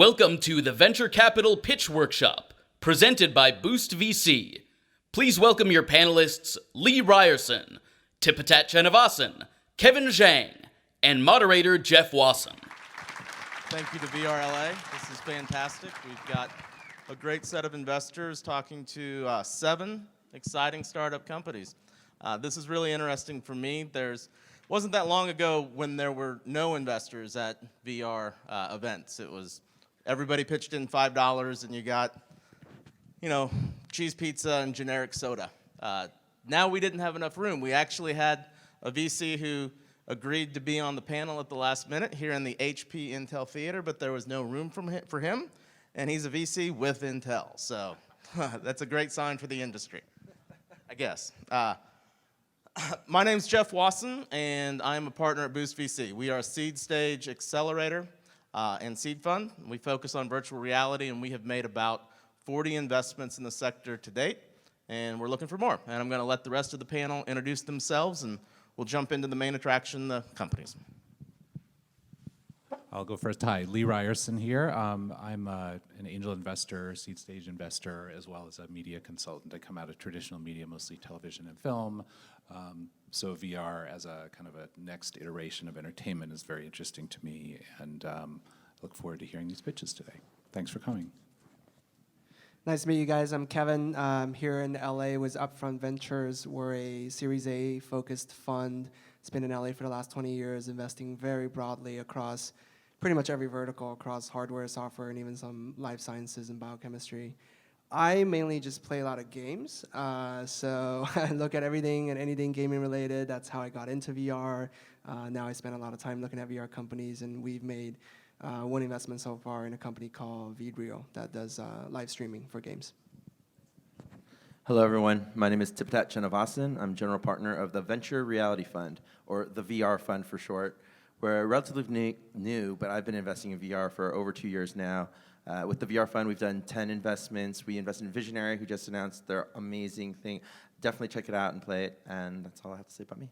Welcome to the Venture Capital Pitch Workshop, presented by Boost VC. Please welcome your panelists, Lee Ryerson, Tipatat Chenivasan, Kevin Zhang, and moderator Jeff Wasson. Thank you to VRLA. This is fantastic. We've got a great set of investors talking to 7 exciting startup companies. This is really interesting for me. Wasn't that long ago when there were no investors at VR events. It was everybody pitched in $5 and you got, cheese pizza and generic soda. Now we didn't have enough room. We actually had a VC who agreed to be on the panel at the last minute here in the HP Intel Theater, but there was no room for him, and he's a VC with Intel. So that's a great sign for the industry, I guess. My name's Jeff Wasson, and I am a partner at Boost VC. We are a seed stage accelerator and seed fund. We focus on virtual reality, and we have made about 40 investments in the sector to date, and we're looking for more. And I'm going to let the rest of the panel introduce themselves, and we'll jump into the main attraction, the companies. I'll go first. Hi, Lee Ryerson here. I'm an angel investor, seed stage investor, as well as a media consultant. I come out of traditional media, mostly television and film. So VR as a kind of a next iteration of entertainment is very interesting to me, and look forward to hearing these pitches today. Thanks for coming. Nice to meet you guys. I'm Kevin. Here in LA with Upfront Ventures. We're a Series A focused fund. It's been in LA for the last 20 years, investing very broadly across pretty much every vertical, across hardware, software, and even some life sciences and biochemistry. I mainly just play a lot of games. So I look at everything and anything gaming related. That's how I got into VR. Now I spend a lot of time looking at VR companies, and we've made one investment so far in a company called VRLA that does live streaming for games. Hello, everyone. My name is Tipatat Chenivasan. I'm general partner of the Venture Reality Fund, or the VR Fund for short. We're relatively new, but I've been investing in VR for over 2 years now. With the VR Fund, we've done 10 investments. We invested in Visionary, who just announced their amazing thing. Definitely check it out and play it, and that's all I have to say about me.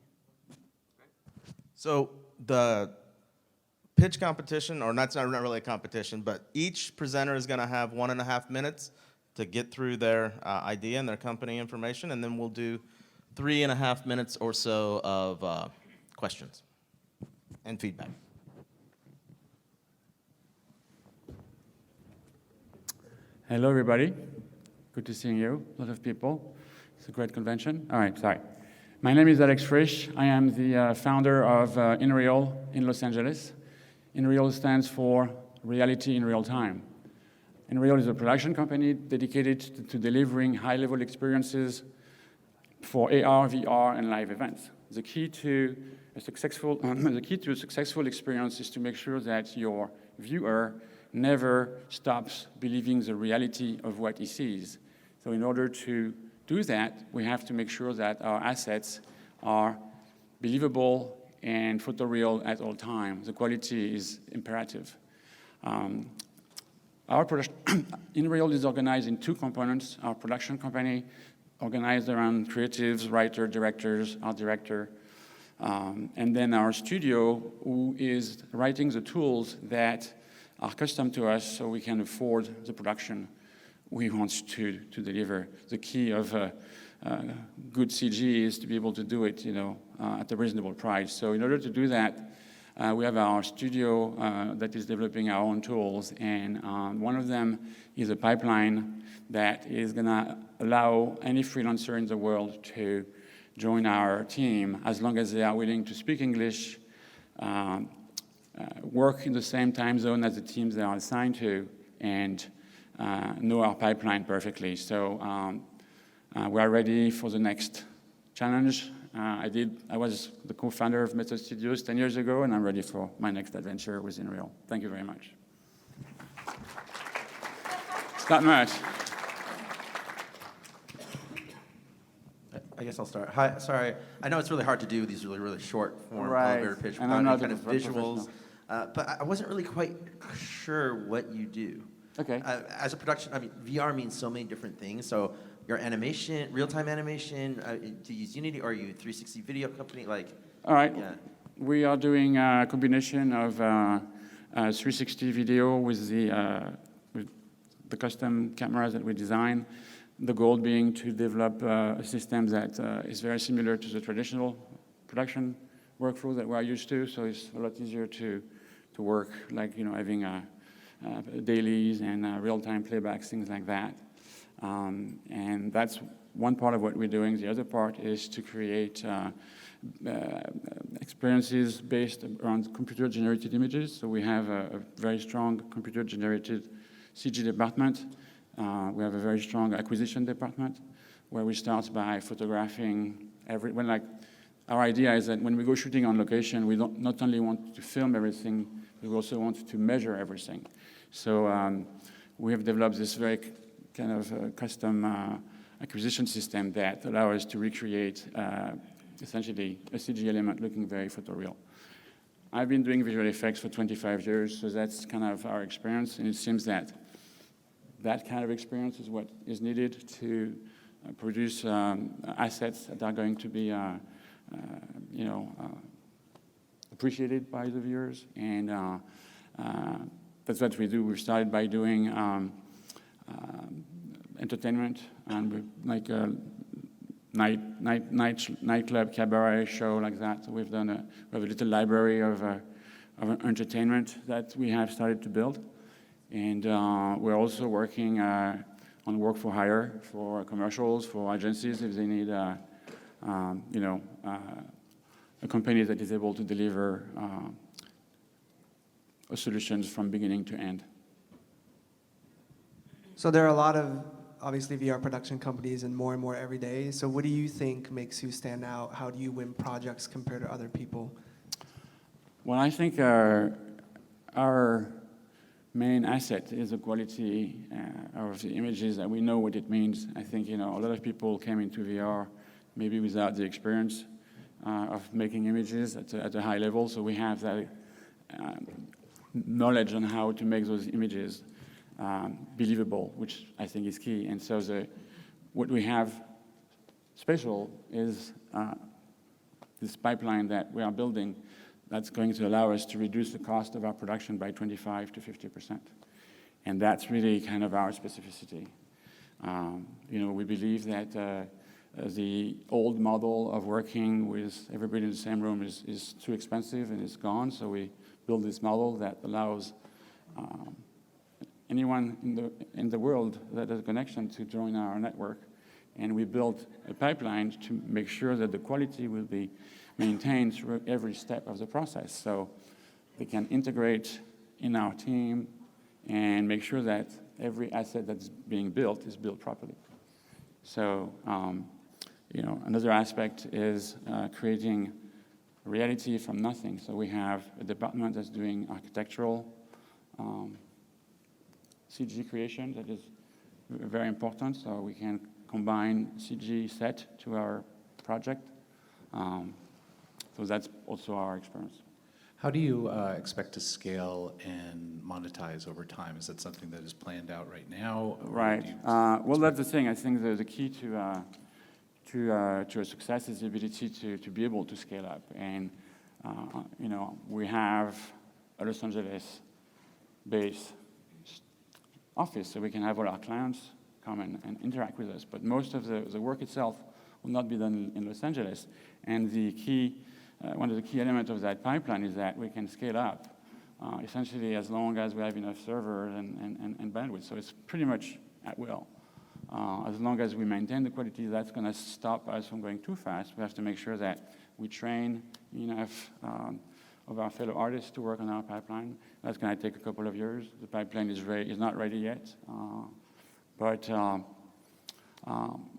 So the pitch competition, or that's not really a competition, but each presenter is going to have 1.5 minutes to get through their idea and their company information, and then we'll do 3.5 minutes or so of questions and feedback. Hello, everybody. Good to see you, a lot of people. It's a great convention. All right, sorry. My name is Alex Frisch. I am the founder of InReal in Los Angeles. InReal stands for Reality in Real Time. InReal is a production company dedicated to delivering high-level experiences for AR, VR, and live events. The key to a successful experience is to make sure that your viewer never stops believing the reality of what he sees. So in order to do that, we have to make sure that our assets are believable and photoreal at all times. The quality is imperative. Our production InReal is organized in 2 components. Our production company organized around creatives, writers, directors, art director, and then our studio, who is writing the tools that are custom to us so we can afford the production we want to deliver. The key of good CG is to be able to do it, at a reasonable price. So in order to do that, we have our studio that is developing our own tools, and one of them is a pipeline that is going to allow any freelancer in the world to join our team as long as they are willing to speak English, work in the same time zone as the teams they are assigned to, and know our pipeline perfectly. So we are ready for the next challenge. I was the co-founder of Method Studios 10 years ago, and I'm ready for my next adventure with InReal. Thank you very much. It's not much. I guess I'll start. Hi, sorry. I know it's really hard to do these really short form elevator pitch And I'm not kind of visuals, but I wasn't really quite sure what you do. Okay. As a production, VR means so many different things. So your animation, real-time animation, do you use Unity, or are you a 360 video company? All right. Yeah. We are doing a combination of 360 video with the custom cameras that we design. The goal being to develop a system that is very similar to the traditional production workflow that we're used to. So it's a lot easier to work, like having dailies and real-time playbacks, things like that. And that's one part of what we're doing. The other part is to create experiences based around computer-generated images. So we have a very strong computer-generated CG department. We have a very strong acquisition department where we start by photographing our idea is that when we go shooting on location, we don't not only want to film everything, we also want to measure everything. So we have developed this very kind of custom acquisition system that allows us to recreate essentially a CG element looking very photoreal. I've been doing visual effects for 25 years, so that's kind of our experience, and it seems that that kind of experience is what is needed to produce assets that are going to be appreciated by the viewers, and that's what we do. We started by doing entertainment, and like a nightclub cabaret show like that. So we have a little library of entertainment that we have started to build, and we're also working on work for hire for commercials, for agencies if they need a company that is able to deliver solutions from beginning to end. So there are a lot of, obviously, VR production companies and more every day. So what do you think makes you stand out? How do you win projects compared to other people? Well, I think our main asset is the quality of the images, that we know what it means. I think, a lot of people came into VR maybe without the experience of making images at a high level. So we have that knowledge on how to make those images believable, which I think is key. And so what we have special is this pipeline that we are building that's going to allow us to reduce the cost of our production by 25 to 50%. And that's really kind of our specificity. We believe that the old model of working with everybody in the same room is too expensive and is gone. So we build this model that allows anyone in the world that has a connection to join our network. And we built a pipeline to make sure that the quality will be maintained through every step of the process. So they can integrate in our team and make sure that every asset that's being built is built properly. So, another aspect is creating reality from nothing. So we have a department that's doing architectural CG creation that is very important. So we can combine CG set to our project. So that's also our experience. How do you expect to scale and monetize over time? Is that something that is planned out right now? Right. Well, that's the thing. I think the key to a success is the ability to be able to scale up. And, we have a Los Angeles-based office, so we can have all our clients come and interact with us. But most of the work itself will not be done in Los Angeles. And the key one of the key elements of that pipeline is that we can scale up essentially as long as we have enough servers and bandwidth. So it's pretty much at will. As long as we maintain the quality, that's going to stop us from going too fast. We have to make sure that we train enough of our fellow artists to work on our pipeline. That's going to take a couple of years. The pipeline is not ready yet. But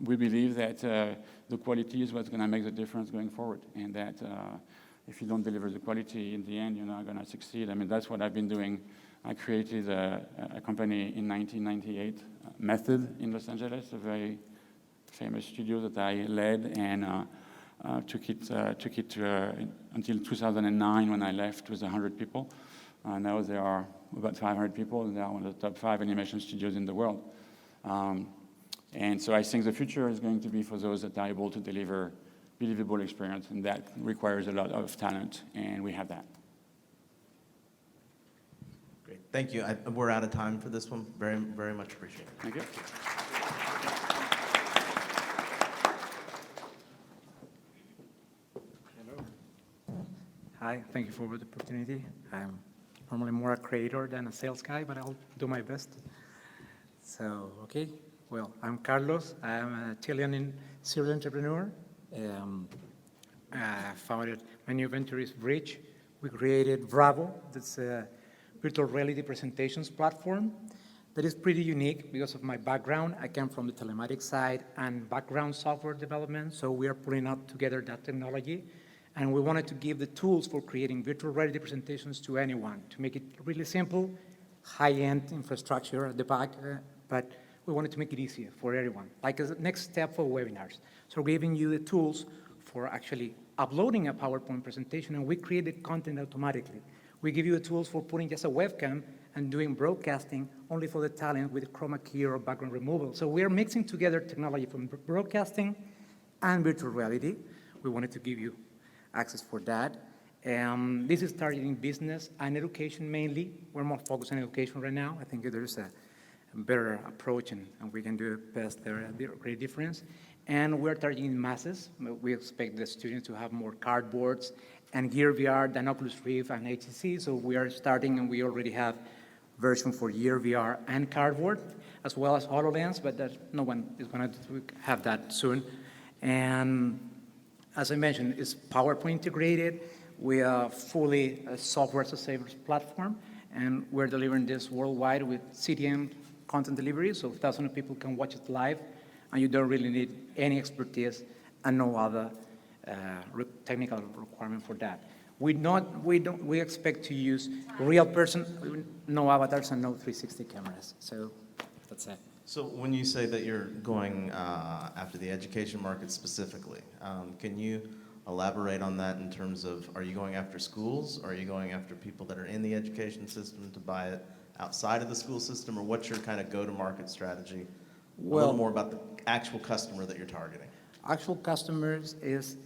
we believe that the quality is what's going to make the difference going forward, and that if you don't deliver the quality in the end, you're not going to succeed. I mean, that's what I've been doing. I created a company in 1998, Method, in Los Angeles, a very famous studio that I led, and took it until 2009 when I left with 100 people. Now there are about 500 people, and they are one of the top 5 animation studios in the world. And so I think the future is going to be for those that are able to deliver believable experience, and that requires a lot of talent, and we have that. Thank you. We're out of time for this one. Very, very much appreciated. Thank you. Hi, thank you for the opportunity. I'm normally more a creator than a sales guy, but I'll do my best. So, okay, well, I'm Carlos. I'm a Chilean serial entrepreneur. I founded my new venture is Bridge. We created Bravo. That's a virtual reality presentations platform that is pretty unique because of my background. I came from the telematics side and background software development, so we are putting up together that technology. And we wanted to give the tools for creating virtual reality presentations to anyone, to make it really simple, high-end infrastructure at the back, but we wanted to make it easier for everyone, like as a next step for webinars. So we're giving you the tools for actually uploading a PowerPoint presentation, and we created content automatically. We give you the tools for putting just a webcam and doing broadcasting only for the talent with chroma key or background removal. So we are mixing together technology from broadcasting and virtual reality. We wanted to give you access for that. This is targeting business and education mainly. We're more focused on education right now. I think there's a better approach and we can do it best there, a great difference. And we're targeting masses. We expect the students to have more cardboards and Gear VR than Oculus Rift and HTC. So we are starting and we already have version for Gear VR and cardboard, as well as HoloLens, but no one is going to have that soon. And as I mentioned, it's PowerPoint integrated. We are fully a software as a service platform, and we're delivering this worldwide with CDN content delivery, so thousands of people can watch it live, and you don't really need any expertise and no other technical requirement for that. We expect to use real person, no avatars and no 360 cameras. So that's it. So when you say that you're going after the education market specifically, can you elaborate on that in terms of, are you going after schools? Or are you going after people that are in the education system to buy it outside of the school system? Or what's your kind of go-to-market strategy? Well, a little more about the actual customer that you're targeting. Actual customers is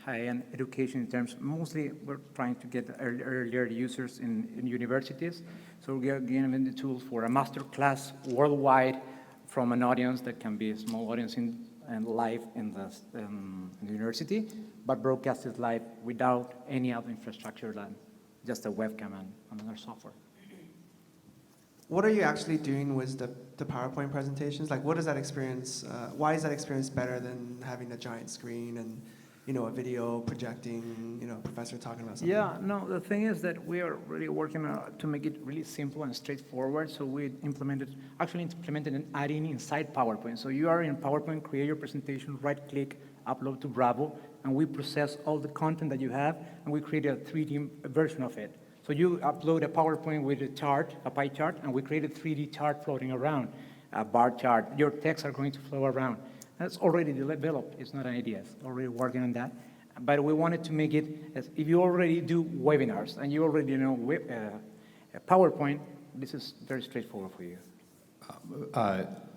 high-end education in terms, mostly we're trying to get earlier users in universities. So we are giving the tools for a master class worldwide from an audience that can be a small audience and live in the university, but broadcasted live without any other infrastructure than just a webcam and another software. What are you actually doing with the PowerPoint presentations? Like, what is that experience? Why is that experience better than having a giant screen and, a video projecting, a professor talking about something? Yeah, no, the thing is that we are really working to make it really simple and straightforward. So we implemented an add-in inside PowerPoint. So you are in PowerPoint, create your presentation, right-click, upload to Bravo, and we process all the content that you have, and we create a 3D version of it. So you upload a PowerPoint with a chart, a pie chart, and we create a 3D chart floating around, a bar chart. Your texts are going to flow around. That's already developed. It's not an idea. It's already working on that. But we wanted to make it as if you already do webinars and you already know PowerPoint, this is very straightforward for you.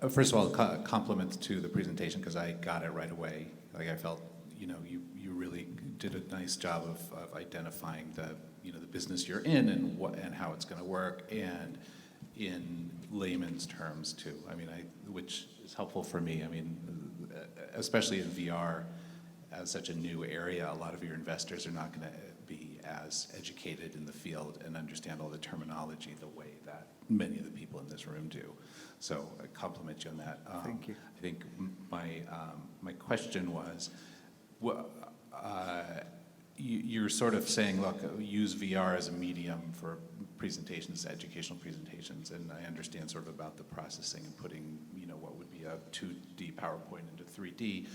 First of all, compliments to the presentation because I got it right away. Like I felt, you really did a nice job of identifying the business you're in and how it's going to work, and in layman's terms too. I mean, which is helpful for me. I mean, especially in VR, as such a new area, a lot of your investors are not going to be as educated in the field and understand all the terminology the way that many of the people in this room do. So I compliment you on that. Thank you. I think my question was, you're sort of saying, look, use VR as a medium for presentations, educational presentations, and I understand sort of about the processing and putting, what would be a 2D PowerPoint into 3D.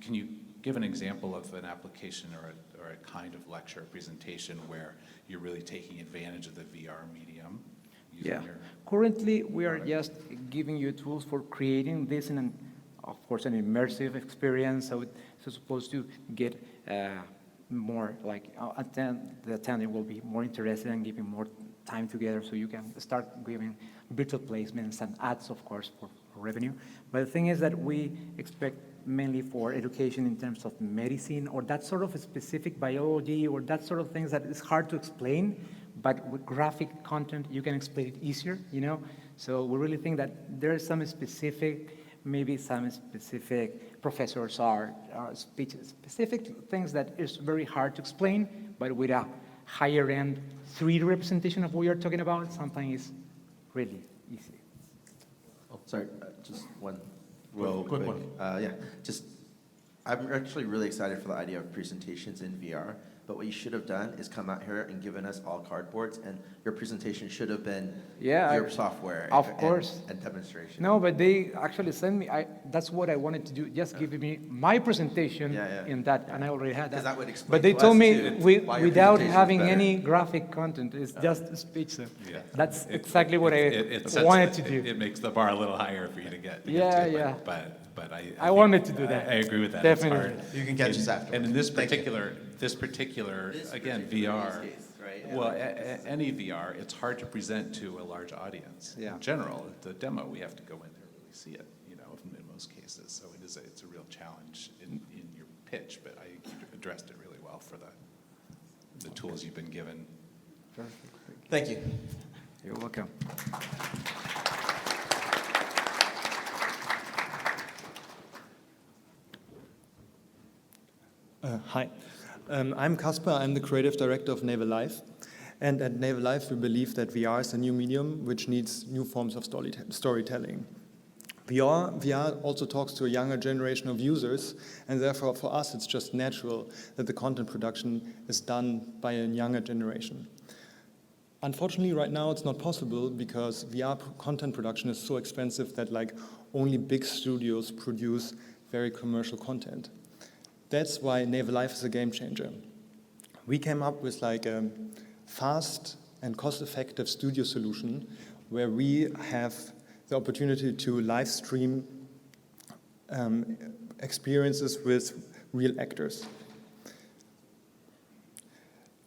Can you give an example of an application or a kind of lecture presentation where you're really taking advantage of the VR medium? Yeah. Currently, we are just giving you tools for creating this in of course, an immersive experience. So it's supposed to get more like the attendee will be more interested in giving more time together, so you can start giving virtual placements and ads, of course, for revenue. But the thing is that we expect mainly for education in terms of medicine or that sort of specific biology or that sort of things that is hard to explain, but with graphic content, you can explain it easier, you know? So we really think that there are some specific, maybe some specific professors or speeches, specific things that is very hard to explain, but with a higher end 3D representation of what you're talking about, something is really easy. Oh, sorry, just one real quick one. I'm actually really excited for the idea of presentations in VR. But what you should have done is come out here and given us all cardboards, and your presentation should have been your software and demonstration. No, but they actually sent me, that's what I wanted to do, just give me my presentation in that, and I already had that. That would explain but they to told us, me too, why your without presentation's having better. any graphic content, it's just speech. So Yeah. that's exactly what I sets wanted to do. It makes the bar a little higher for you to get. But I wanted to do that. I agree with that. Definitely. It's hard. You can catch us afterwards. And in this Thank you. particular, again, VR. Well, any VR, it's hard to present to a large audience. Yeah. In general, the demo, we have to go in there and really see it, you know, in most cases. So it's a real challenge in your pitch, but I addressed it really well for the tools you've been given. Perfect. Thank you. You're welcome. Hi, I'm Kasper. I'm the creative director of Naval Life. And at Naval Life, we believe that VR is a new medium which needs new forms of storytelling. VR also talks to a younger generation of users, and therefore for us it's just natural that the content production is done by a younger generation. Unfortunately, right now it's not possible because VR content production is so expensive that only big studios produce very commercial content. That's why Naval Life is a game changer. We came up with a fast and cost-effective studio solution where we have the opportunity to live stream experiences with real actors.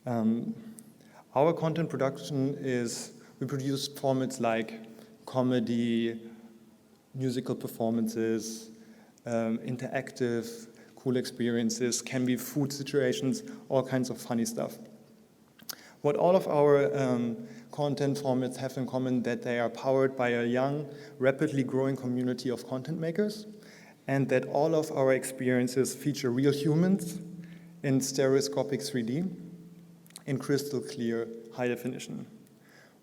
Our content production we produce formats like comedy, musical performances, interactive, cool experiences, can be food situations, all kinds of funny stuff. What all of our content formats have in common that they are powered by a young, rapidly growing community of content makers, and that all of our experiences feature real humans in stereoscopic 3D, in crystal clear high definition.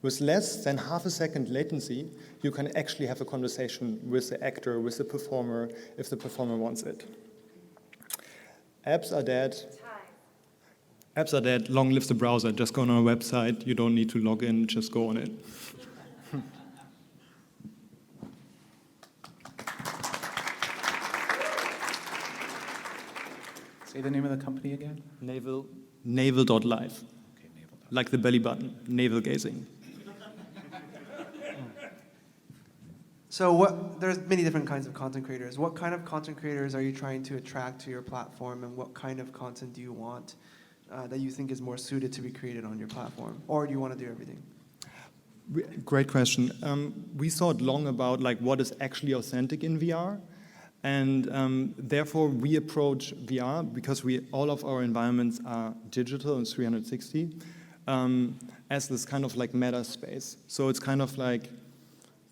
With less than half a second latency, you can actually have a conversation with the actor, with the performer, if the performer wants it. Apps are dead. Apps are dead. Long live the browser. Just go on our website. You don't need to log in. Just go on it. Say the name of the company again? Naval.live. Okay, naval. Like the belly button. Navel gazing. So there's many different kinds of content creators. What kind of content creators are you trying to attract to your platform, and what kind of content do you want that you think is more suited to be created on your platform? Or do you want to do everything? Great question. We thought long about what is actually authentic in VR, and therefore we approach VR because all of our environments are digital and 360 as this kind of meta space. So it's kind of like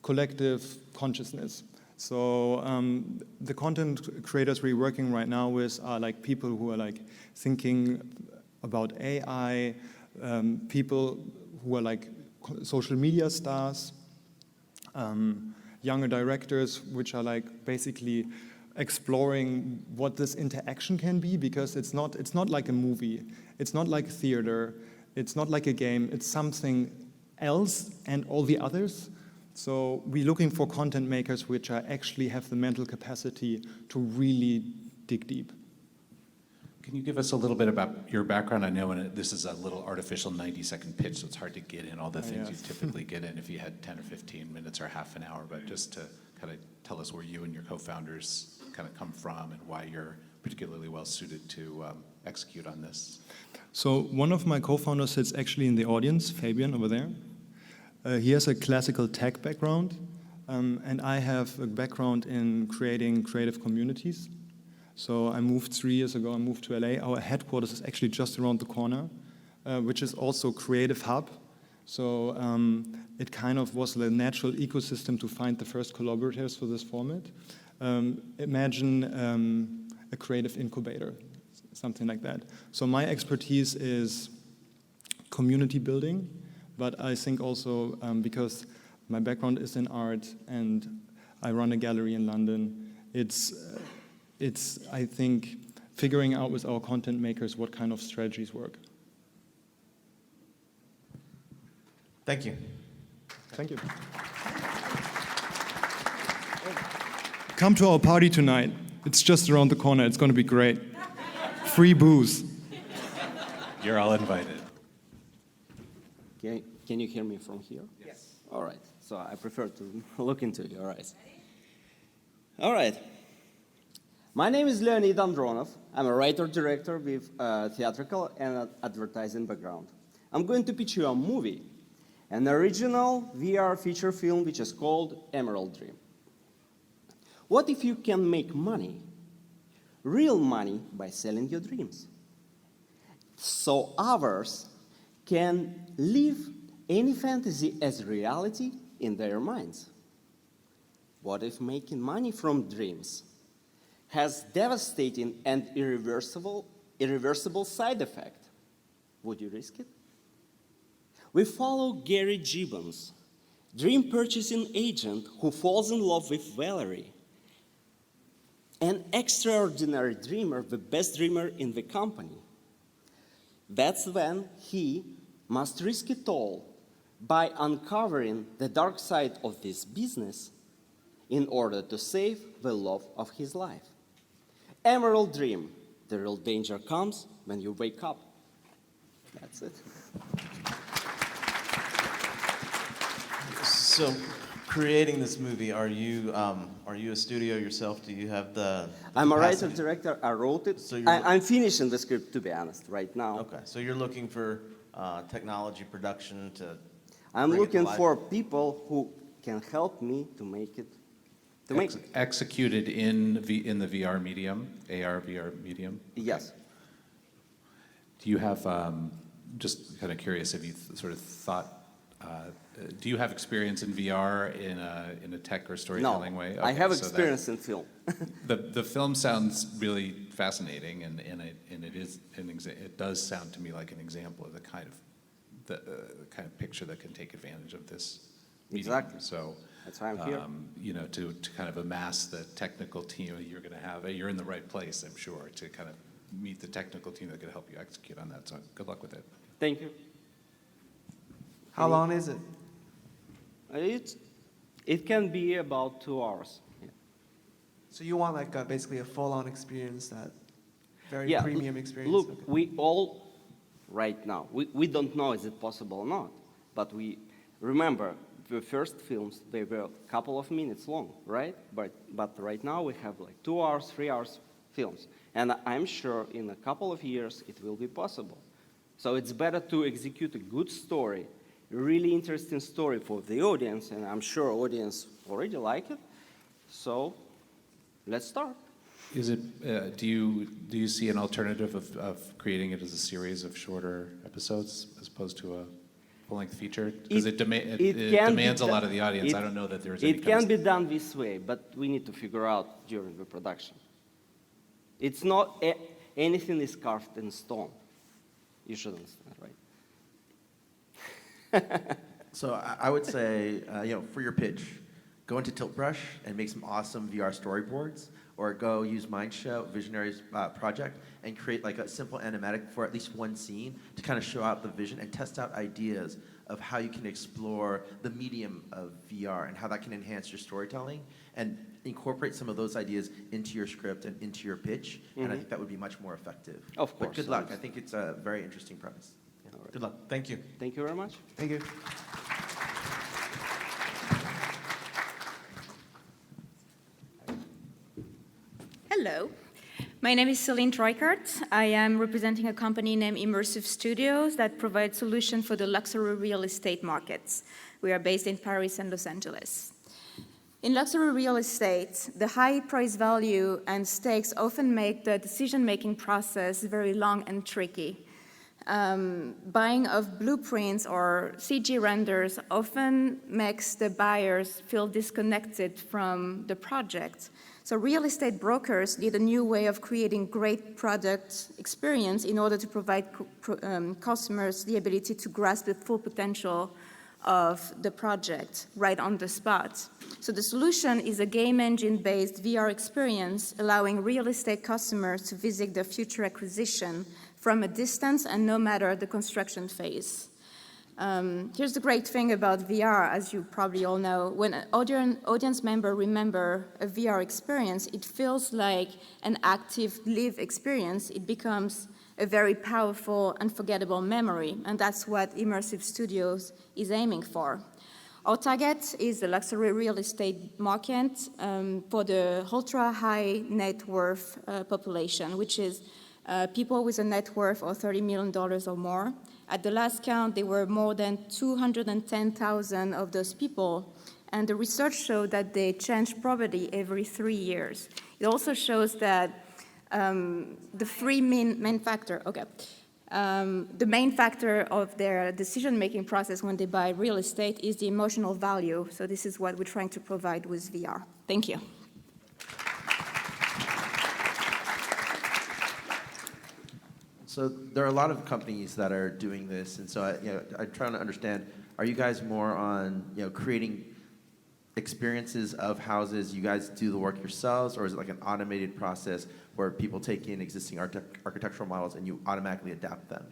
collective consciousness. So the content creators we're working right now with are people who are thinking about AI, people who are social media stars, younger directors, which are basically exploring what this interaction can be, because it's not like a movie, it's not like theater, it's not like a game, it's something else and all the others. So we're looking for content makers which actually have the mental capacity to really dig deep. Can you give us a little bit about your background? I know this is a little artificial 90-second pitch, so it's hard to get in all the things you typically get in if you had 10 or 15 minutes or half an hour, but just to kind of tell us where you and your co-founders kind of come from and why you're particularly well suited to execute on this. So one of my co-founders sits actually in the audience, Fabian over there. He has a classical tech background, and I have a background in creating creative communities. So I moved 3 years ago, I moved to LA. Our headquarters is actually just around the corner, which is also Creative Hub, So it kind of was the natural ecosystem to find the first collaborators for this format. Imagine a creative incubator, something like that. So my expertise is community building, but I think also because my background is in art and I run a gallery in London, it's I think, figuring out with our content makers what kind of strategies work. Thank you. Thank you. Come to our party tonight. It's just around the corner. It's going to be great. Free booze. You're all invited. Can you hear me from here? Yes. All right. So I prefer to look into your eyes. All right. My name is Leonid Andronov. I'm a writer-director with a theatrical and advertising background. I'm going to pitch you a movie, an original VR feature film which is called Emerald Dream. What if you can make money, real money, by selling your dreams? So others can live any fantasy as reality in their minds. What if making money from dreams has devastating and irreversible side effect? Would you risk it? We follow Gary Gibbons, dream purchasing agent who falls in love with Valerie, an extraordinary dreamer, the best dreamer in the company. That's when he must risk it all by uncovering the dark side of this business in order to save the love of his life. Emerald Dream. The real danger comes when you wake up. That's it. So, creating this movie, are you a studio yourself? Do you have the I'm a capacity? writer-director. I wrote it. So I'm finishing the script, to be honest, right now. Okay, so you're looking for technology production to I'm bring it to looking life? for people who can help me to make it. Executed in the VR medium, AR VR medium? Yes. Do you have, just kind of curious, have you sort of thought, do you have experience in VR in a tech or storytelling No, way? I have so experience in film. the film sounds really fascinating, and it is it does sound to me like an example of the kind of picture that can take advantage of this medium. Exactly. So that's why I'm here. You know, to kind of amass the technical team you're going to have, you're in the right place, I'm sure, to kind of meet the technical team that could help you execute on that. So good luck with it. Thank you. How long is it? It can be about 2 hours. Yeah. So you want like basically a full-on experience, that very Yeah, premium experience? Look, Okay. we all, right now, we don't know is it possible or not, but we remember the first films, they were a couple of minutes long, right? But right now we have like 2 hours, 3 hours films. And I'm sure in a couple of years it will be possible. So it's better to execute a good story, a really interesting story for the audience, and I'm sure audience already like it. So let's start. Is it? Do you see an alternative of creating it as a series of shorter episodes as opposed to a full-length feature? Because it demands a lot of the audience. I don't know that there's any It can be done this way, but we need to figure out during the production. It's not anything is carved in stone. You should understand, right? So I would say, for your pitch, go into Tiltbrush and make some awesome VR storyboards, or go use Mindshow Visionaries project and create like a simple animatic for at least one scene to kind of show out the vision and test out ideas of how you can explore the medium of VR and how that can enhance your storytelling, and incorporate some of those ideas into your script and into your pitch, and I think that would be much more effective. Of course. But good luck. I think it's a very interesting premise. Right. Good luck. Thank you. Thank you very much. Thank you. Hello. My name is Celine Troikart. I am representing a company named Immersive Studios that provides solutions for the luxury real estate markets. We are based in Paris and Los Angeles. In luxury real estate, the high price value and stakes often make the decision-making process very long and tricky. Buying of blueprints or CG renders often makes the buyers feel disconnected from the project. So real estate brokers need a new way of creating great product experience in order to provide customers the ability to grasp the full potential of the project right on the spot. So the solution is a game engine-based VR experience allowing real estate customers to visit their future acquisition from a distance and no matter the construction phase. Here's the great thing about VR, as you probably all know. When an audience member remember a VR experience, it feels like an active live experience. It becomes a very powerful, unforgettable memory, and that's what Immersive Studios is aiming for. Our target is the luxury real estate market for the ultra-high net worth population, which is people with a net worth of $30 million or more. At the last count, there were more than 210,000 of those people, and the research showed that they change property every 3 years. It also shows that the three main factor, the main factor of their decision-making process when they buy real estate is the emotional value. So this is what we're trying to provide with VR. Thank you. So there are a lot of companies that are doing this, and so I'm trying to understand: are you guys more on creating experiences of houses? You guys do the work yourselves, or is it like an automated process where people take in existing architectural models and you automatically adapt them?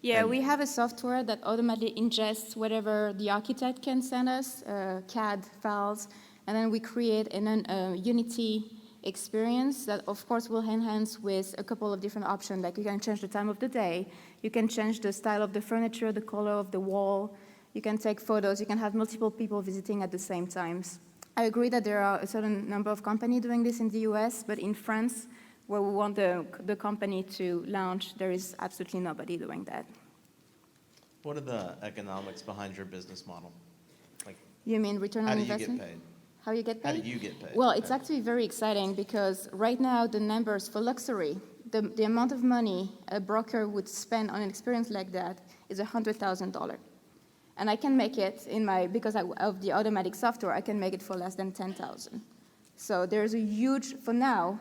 Yeah, we have a software that automatically ingests whatever the architect can send us, CAD files, and then we create a Unity experience that, of course, will enhance with a couple of different options. Like you can change the time of the day, you can change the style of the furniture, the color of the wall, you can take photos, you can have multiple people visiting at the same times. I agree that there are a certain number of companies doing this in the US, but in France, where we want the company to launch, there is absolutely nobody doing that. What are the economics behind your business model? You mean return on investment? How do you get paid? How you get paid? How do you get paid? Well, it's actually very exciting because right now the numbers for luxury, the amount of money a broker would spend on an experience like that is $100,000. And I can make it because of the automatic software, I can make it for less than 10,000. So there's a huge, for now,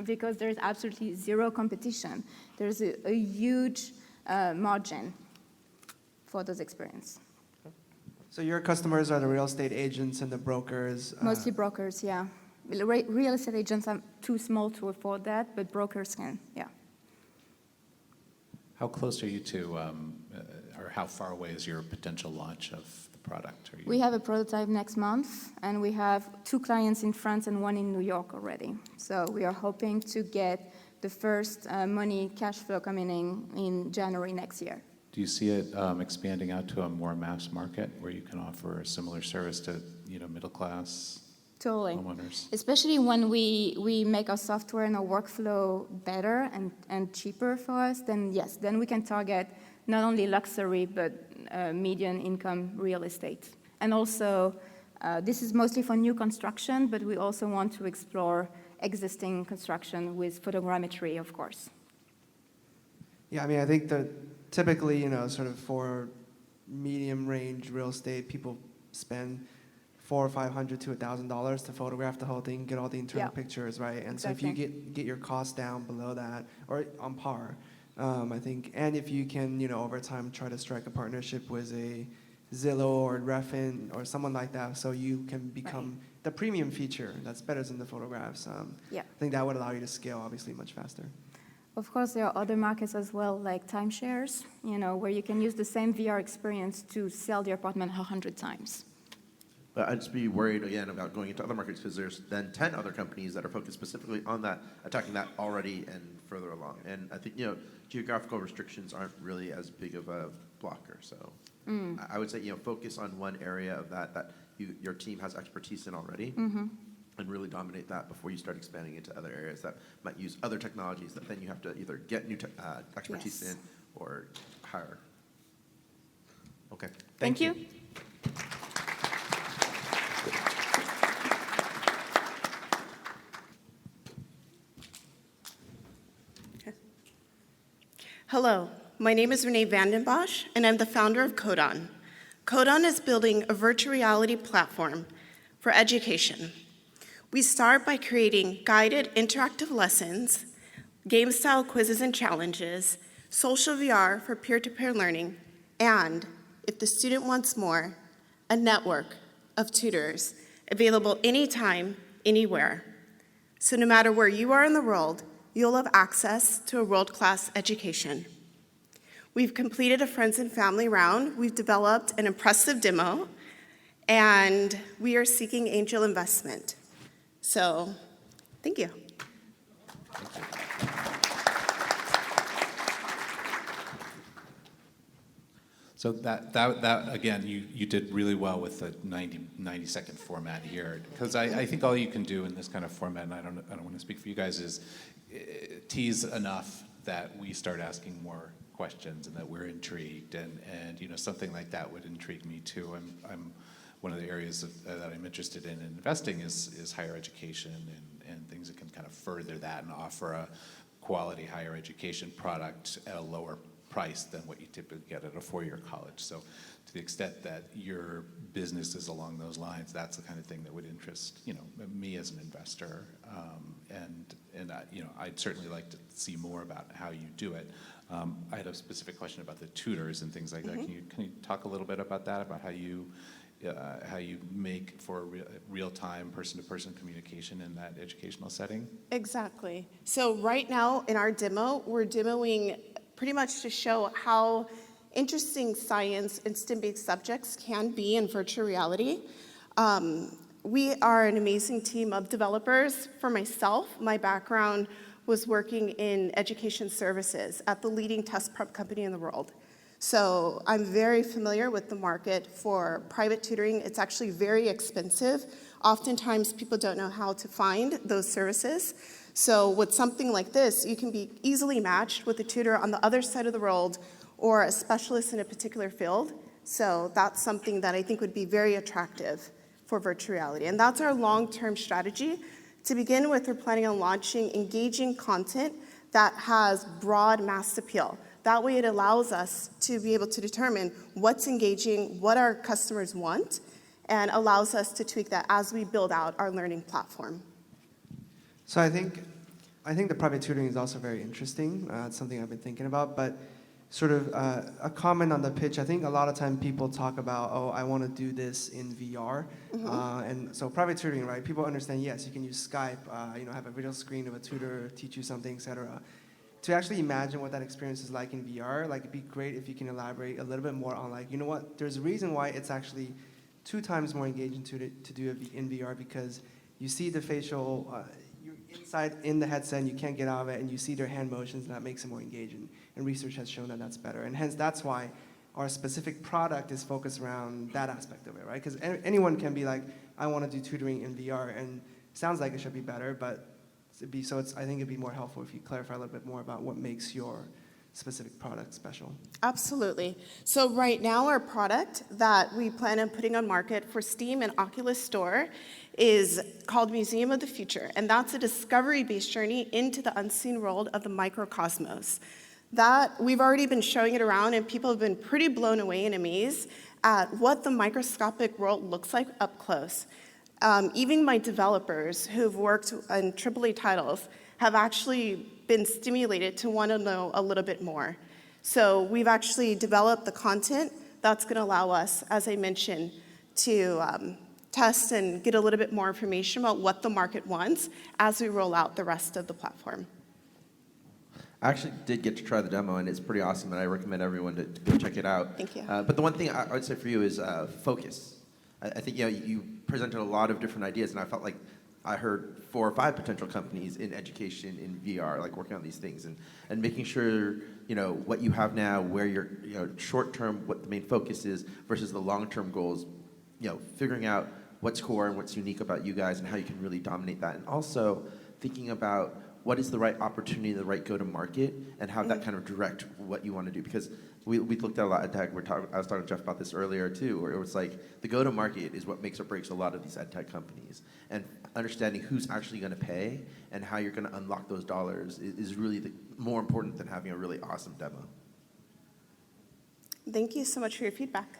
because there's absolutely zero competition, there's a huge margin for those experiences. So your customers are the real estate agents and the brokers? Mostly brokers, yeah. Real estate agents are too small to afford that, but brokers can, yeah. How close are you to, or how far away is your potential launch of the product? We have a prototype next month, and we have 2 clients in France and 1 in New York already. So we are hoping to get the first cash flow coming in January next year. Do you see it expanding out to a more mass market where you can offer a similar service to middle class homeowners? Especially when we make our software and our workflow better and cheaper for us, then yes, then we can target not only luxury but median income real estate. And also, this is mostly for new construction, but we also want to explore existing construction with photogrammetry, of course. Yeah, I mean, I think that typically, sort of for medium range real estate, people spend $400 or $500 to $1,000 to photograph the whole thing, get all the internal pictures, right? And exactly. So if you get your costs down below that or on par, I think, and if you can, over time try to strike a partnership with a Zillow or Redfin or someone like that, so you can become the premium feature that's better than the photographs. I think that would allow you to scale obviously much faster. Of course, there are other markets as well, like timeshares, where you can use the same VR experience to sell the apartment 100 times. But I'd just be worried, again, about going into other markets because there's then 10 other companies that are focused specifically on that, attacking that already and further along. And I think, geographical restrictions aren't really as big of a blocker. So I would say, focus on one area of that your team has expertise in already. Mm-hmm. And really dominate that before you start expanding into other areas that might use other technologies that then you have to either get new expertise in or hire. Okay. Thank you. Hello, my name is Renee Vandenbosch, and I'm the founder of Codon. Codon is building a virtual reality platform for education. We start by creating guided interactive lessons, game-style quizzes and challenges, social VR for peer-to-peer learning, and, if the student wants more, a network of tutors available anytime, anywhere. So no matter where you are in the world, you'll have access to a world-class education. We've completed a friends and family round, we've developed an impressive demo, and we are seeking angel investment. So, thank you. So that again, you did really well with the 90-second format here, because I think all you can do in this kind of format, and I don't want to speak for you guys, is tease enough that we start asking more questions and that we're intrigued, and something like that would intrigue me too. I'm one of the areas that I'm interested in investing is higher education and things that can kind of further that and offer a quality higher education product at a lower price than what you typically get at a four-year college. So to the extent that your business is along those lines, that's the kind of thing that would interest me as an investor. I'd certainly like to see more about how you do it. I had a specific question about the tutors and things like that. Can you talk a little bit about that, about how you make for real-time person-to-person communication in that educational setting? Exactly. So right now in our demo, we're demoing pretty much to show how interesting science and STEM-based subjects can be in virtual reality. We are an amazing team of developers. For myself, my background was working in education services at the leading test prep company in the world. So I'm very familiar with the market for private tutoring. It's actually very expensive. Oftentimes people don't know how to find those services. So with something like this, you can be easily matched with a tutor on the other side of the world or a specialist in a particular field. So that's something that I think would be very attractive for virtual reality. And that's our long-term strategy. To begin with, we're planning on launching engaging content that has broad mass appeal. That way it allows us to be able to determine what's engaging, what our customers want, and allows us to tweak that as we build out our learning platform. So I think the private tutoring is also very interesting. It's something I've been thinking about, but sort of a comment on the pitch. I think a lot of time people talk about, oh, I want to do this in VR. And so private tutoring, right? People understand, yes, you can use Skype, have a video screen of a tutor, teach you something, et cetera. To actually imagine what that experience is like in VR, it'd be great if you can elaborate a little bit more on there's a reason why it's actually 2 times more engaging to do it in VR, because you see the facial, you're inside in the headset and you can't get out of it, and you see their hand motions, and that makes it more engaging. And research has shown that that's better. And hence that's why our specific product is focused around that aspect of it, right? Because anyone can be like, I want to do tutoring in VR, and it sounds like it should be better, but I think it'd be more helpful if you clarify a little bit more about what makes your specific product special. Absolutely. So right now our product that we plan on putting on market for Steam and Oculus Store is called Museum of the Future, and that's a discovery-based journey into the unseen world of the microcosmos. That we've already been showing it around, and people have been pretty blown away and amazed at what the microscopic world looks like up close. Even my developers who've worked on AAA titles have actually been stimulated to want to know a little bit more. So we've actually developed the content that's going to allow us, as I mentioned, to test and get a little bit more information about what the market wants as we roll out the rest of the platform. I actually did get to try the demo, and it's pretty awesome, and I recommend everyone to go check it out. Thank you. But the one thing I would say for you is focus. I think you presented a lot of different ideas, and I felt like I heard 4 or 5 potential companies in education, in VR, working on these things, and making sure what you have now, where your short term, what the main focus is versus the long term goals. Figuring out what's core and what's unique about you guys and how you can really dominate that, and also thinking about what is the right opportunity, the right go-to-market, and how that kind of direct what you want to do. Because we looked at a lot of tech. I was talking to Jeff about this earlier too, where it was like the go-to-market is what makes or breaks a lot of these ed tech companies. And understanding who's actually going to pay and how you're going to unlock those dollars is really more important than having a really awesome demo. Thank you so much for your feedback.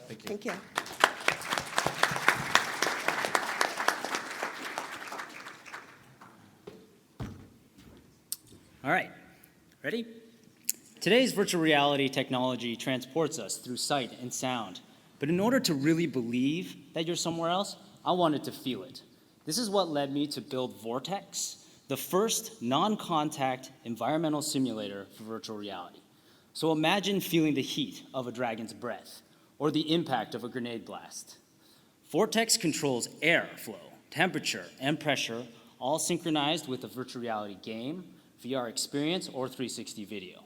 Thank you. Thank you. All right, ready? Today's virtual reality technology transports us through sight and sound. But in order to really believe that you're somewhere else, I wanted to feel it. This is what led me to build Vortex, the first non-contact environmental simulator for virtual reality. So imagine feeling the heat of a dragon's breath or the impact of a grenade blast. Vortex controls air flow, temperature, and pressure, all synchronized with a virtual reality game, VR experience, or 360 video.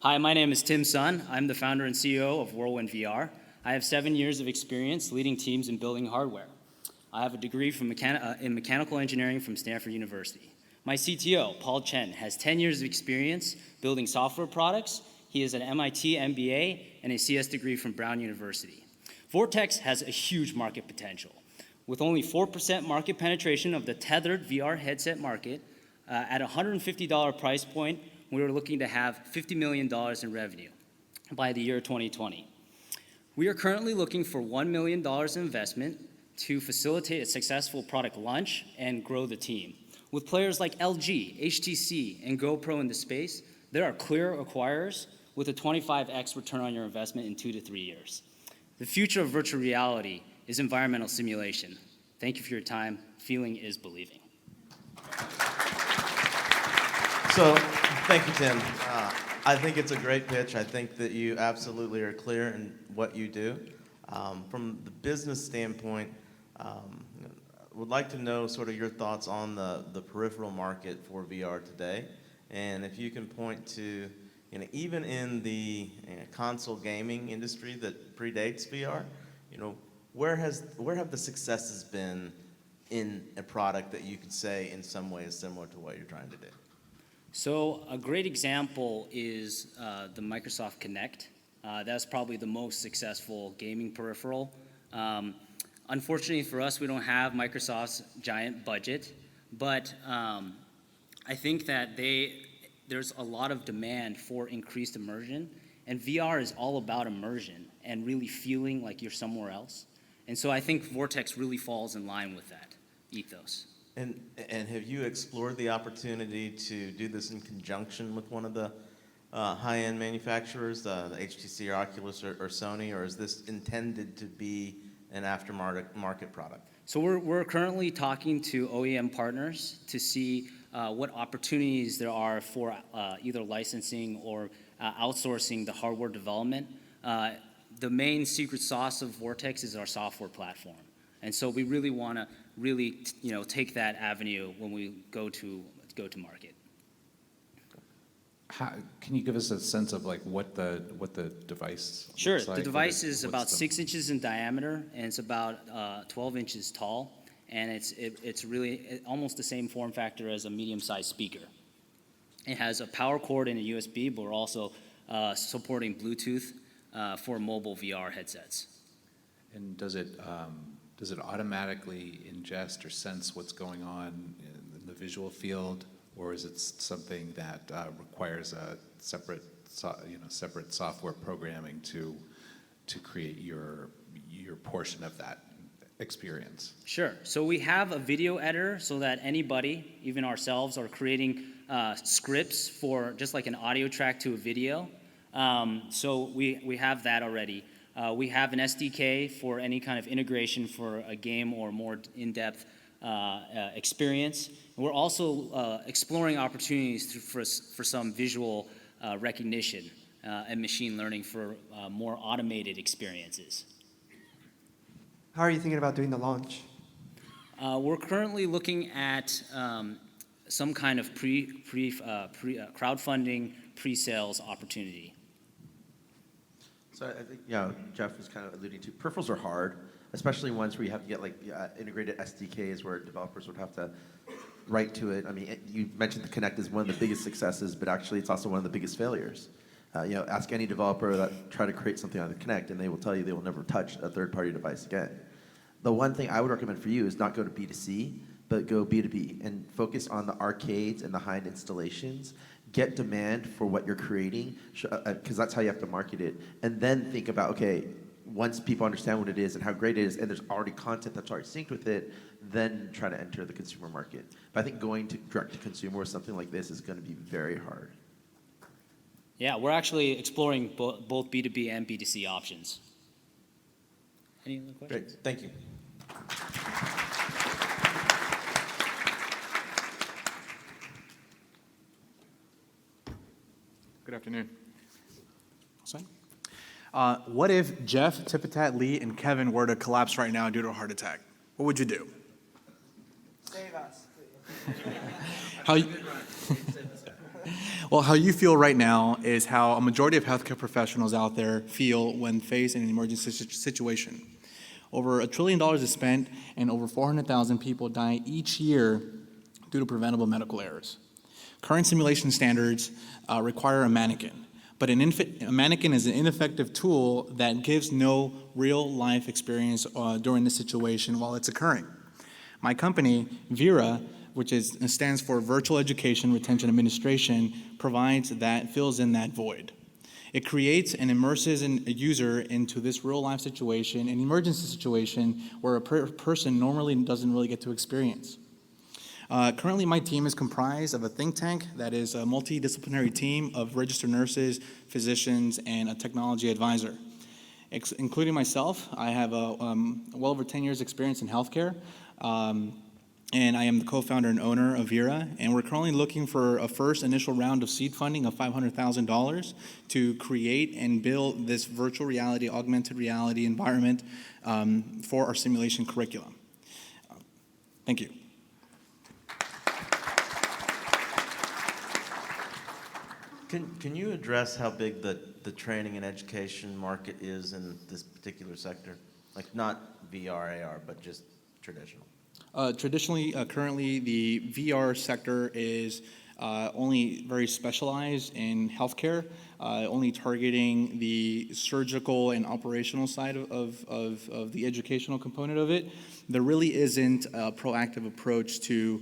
Hi, my name is Tim Sun. I'm the founder and CEO of Whirlwind VR. I have 7 years of experience leading teams in building hardware. I have a degree in mechanical engineering from Stanford University. My CTO, Paul Chen, has 10 years of experience building software products. He has an MIT MBA and a CS degree from Brown University. Vortex has a huge market potential. With only 4% market penetration of the tethered VR headset market, at a $150 price point, we were looking to have $50 million in revenue by the year 2020. We are currently looking for $1 million in investment to facilitate a successful product launch and grow the team. With players like LG, HTC, and GoPro in the space, there are clear acquirers with a 25x return on your investment in 2 to 3 years. The future of virtual reality is environmental simulation. Thank you for your time. Feeling is believing. So, thank you, Tim. I think it's a great pitch. I think that you absolutely are clear in what you do. From the business standpoint, would like to know sort of your thoughts on the peripheral market for VR today, and if you can point to, even in the console gaming industry that predates VR, where have the successes been in a product that you could say in some ways similar to what you're trying to do? So a great example is the Microsoft Kinect. That's probably the most successful gaming peripheral. Unfortunately for us, we don't have Microsoft's giant budget, but I think that there's a lot of demand for increased immersion, and VR is all about immersion and really feeling like you're somewhere else. And so I think Vortex really falls in line with that ethos. And have you explored the opportunity to do this in conjunction with one of the high-end manufacturers, the HTC or Oculus or Sony, or is this intended to be an aftermarket product? So we're currently talking to OEM partners to see what opportunities there are for either licensing or outsourcing the hardware development. The main secret sauce of Vortex is our software platform. And so we really want to take that avenue when we go to market. Can you give us a sense of what the device Sure. looks like? The device is about 6 inches in diameter, and it's about 12 inches tall, and it's really almost the same form factor as a medium-sized speaker. It has a power cord and a USB, but we're also supporting Bluetooth for mobile VR headsets. And does it automatically ingest or sense what's going on in the visual field, or is it something that requires a separate software programming to create your portion of that experience? Sure. So we have a video editor so that anybody, even ourselves, are creating scripts for just like an audio track to a video. So we have that already. We have an SDK for any kind of integration for a game or more in-depth experience. And we're also exploring opportunities for some visual recognition and machine learning for more automated experiences. How are you thinking about doing the launch? We're currently looking at some kind of crowdfunding pre-sales opportunity. So I think, Jeff was kind of alluding to, peripherals are hard, especially ones where you have to get integrated SDKs where developers would have to write to it. I mean, you mentioned the Kinect is one of the biggest successes, but actually it's also one of the biggest failures. Ask any developer that try to create something on the Kinect, and they will tell you they will never touch a third-party device again. The one thing I would recommend for you is not go to B2C, but go B2B and focus on the arcades and the high-end installations get demand for what you're creating, because that's how you have to market it, and then think about, okay, once people understand what it is and how great it is, and there's already content that's already synced with it, then try to enter the consumer market. But I think going to direct to consumer with something like this is going to be very hard. Yeah, we're actually exploring both B2B and B2C options. Any other questions? Great, thank you. Good afternoon. What if Jeff, Tipitat, Lee, and Kevin were to collapse right now due to a heart attack? What would you do? Save us. Well, how you feel right now is how a majority of healthcare professionals out there feel when faced in an emergency situation. Over $1 trillion is spent, and over 400,000 people die each year due to preventable medical errors. Current simulation standards require a mannequin, but a mannequin is an ineffective tool that gives no real-life experience during the situation while it's occurring. My company, VRLA, which stands for Virtual Education Retention Administration, fills in that void. It creates and immerses a user into this real-life situation, an emergency situation where a person normally doesn't really get to experience. Currently, my team is comprised of a think tank that is a multidisciplinary team of registered nurses, physicians, and a technology advisor. Including myself, I have well over 10 years experience in healthcare, and I am the co-founder and owner of VRLA, and we're currently looking for a first initial round of seed funding of $500,000 to create and build this virtual reality, augmented reality environment for our simulation curriculum. Thank you. Can you address how big the training and education market is in this particular sector? Like not VR, AR, but just traditional. Traditionally, currently, the VR sector is only very specialized in healthcare, only targeting the surgical and operational side of the educational component of it. There really isn't a proactive approach to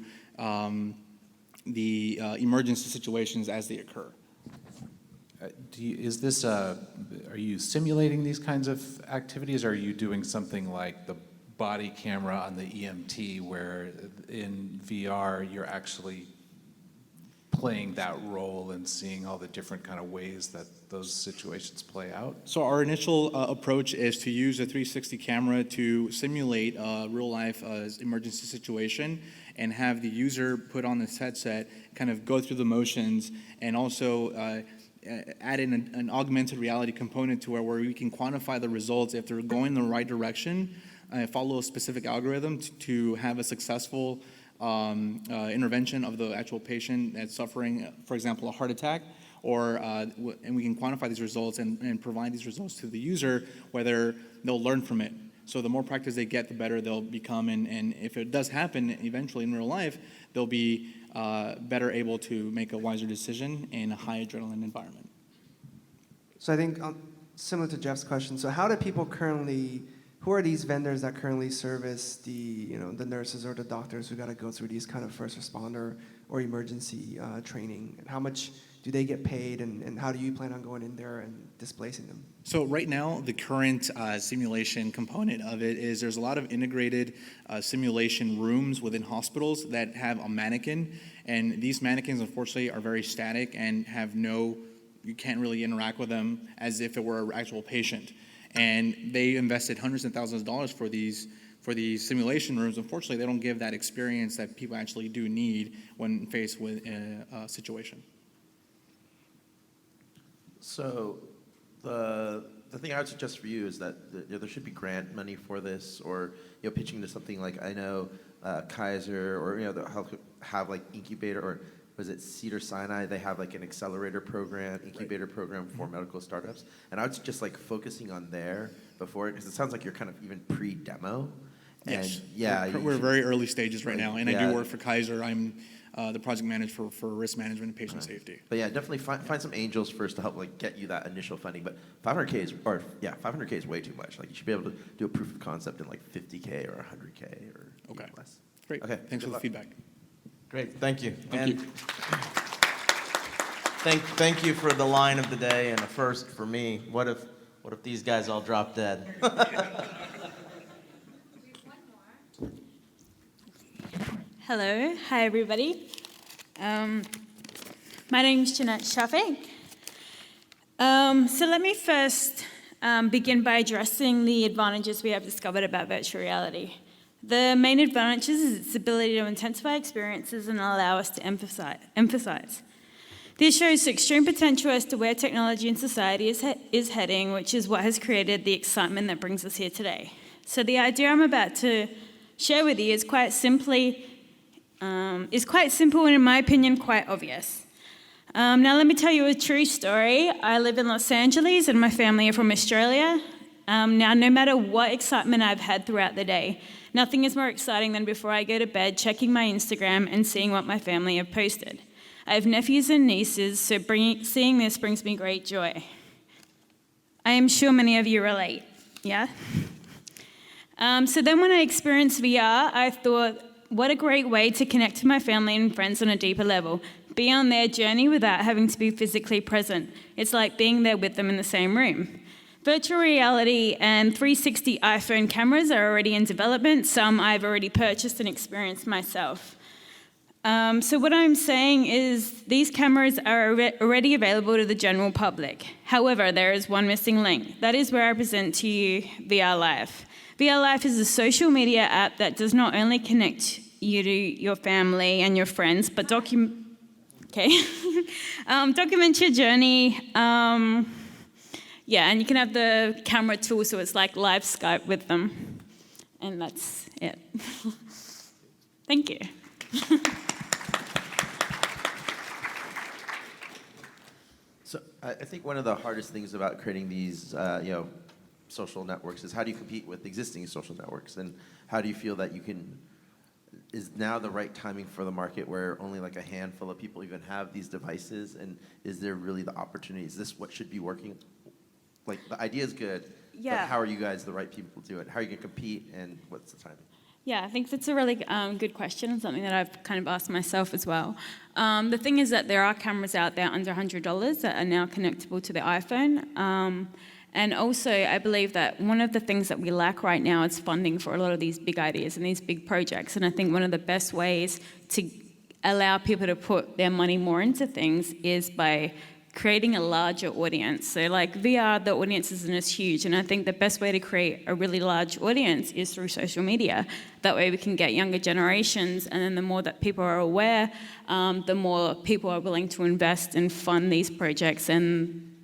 the emergency situations as they occur. Are you simulating these kinds of activities, or are you doing something like the body camera on the EMT, where in VR you're actually playing that role and seeing all the different kind of ways that those situations play out? So our initial approach is to use a 360 camera to simulate a real-life emergency situation and have the user put on this headset, kind of go through the motions, and also add in an augmented reality component to where we can quantify the results if they're going in the right direction, follow a specific algorithm to have a successful intervention of the actual patient that's suffering, for example, a heart attack, and we can quantify these results and provide these results to the user, whether they'll learn from it. So the more practice they get, the better they'll become, and if it does happen eventually in real life, they'll be better able to make a wiser decision in a high adrenaline environment. So I think similar to Jeff's question, so how do people who are these vendors that currently service the nurses or the doctors who got to go through these kind of first responder or emergency training? And how much do they get paid, and how do you plan on going in there and displacing them? So right now, the current simulation component of it is there's a lot of integrated simulation rooms within hospitals that have a mannequin, and these mannequins, unfortunately, are very static and you can't really interact with them as if it were an actual patient. And they invested hundreds of thousands of dollars for these simulation rooms. Unfortunately, they don't give that experience that people actually do need when faced with a situation. So the thing I would suggest for you is that there should be grant money for this, or pitching to something like, I know Kaiser, or they'll have like incubator, or was it Cedars-Sinai? They have like an accelerator program, incubator program for medical startups. And I would suggest like focusing on there before, because it sounds like you're kind of even pre-demo. Yes. And yeah, we're very early stages right now, and I do work for Kaiser. I'm the project manager for risk management and patient safety. But yeah, definitely find some angels first to help like get you that initial funding. But 500K is way too much. Like you should be able to do a proof of concept in like 50K or 100K or even less. Great. Okay. Thanks for the feedback. Great. Thank you. Thank you. Thank you for the line of the day and a first for me. What if these guys all drop dead? Hello, hi everybody. My name is Jeanette Shafiq. So let me first begin by addressing the advantages we have discovered about virtual reality. The main advantages is its ability to intensify experiences and allow us to emphasize. This shows extreme potential as to where technology and society is heading, which is what has created the excitement that brings us here today. So the idea I'm about to share with you is quite simple and, in my opinion, quite obvious. Now let me tell you a true story. I live in Los Angeles and my family are from Australia. Now, no matter what excitement I've had throughout the day, nothing is more exciting than before I go to bed checking my Instagram and seeing what my family have posted. I have nephews and nieces, so seeing this brings me great joy. I am sure many of you relate, yeah? So then when I experienced VR, I thought, what a great way to connect to my family and friends on a deeper level, be on their journey without having to be physically present. It's like being there with them in the same room. Virtual reality and 360 iPhone cameras are already in development. Some I've already purchased and experienced myself. So what I'm saying is these cameras are already available to the general public. However, there is one missing link. That is where I present to you VR Live. VR Live is a social media app that does not only connect you to your family and your friends, but document your journey. And you can have the camera tool, so it's like live Skype with them. And that's it. Thank you. So I think one of the hardest things about creating these, social networks is how do you compete with existing social networks, and how do you feel that is now the right timing for the market where only like a handful of people even have these devices, and is there really the opportunity? Is this what should be working? Like the idea is good, but how are you guys the right people to do it? How are you going to compete, and what's the timing? Yeah, I think that's a really good question, and something that I've kind of asked myself as well. The thing is that there are cameras out there under $100 that are now connectable to the iPhone. And also, I believe that one of the things that we lack right now is funding for a lot of these big ideas and these big projects. And I think one of the best ways to allow people to put their money more into things is by creating a larger audience. So like VR, the audience isn't as huge, and I think the best way to create a really large audience is through social media. That way we can get younger generations, and then the more that people are aware, the more people are willing to invest and fund these projects, and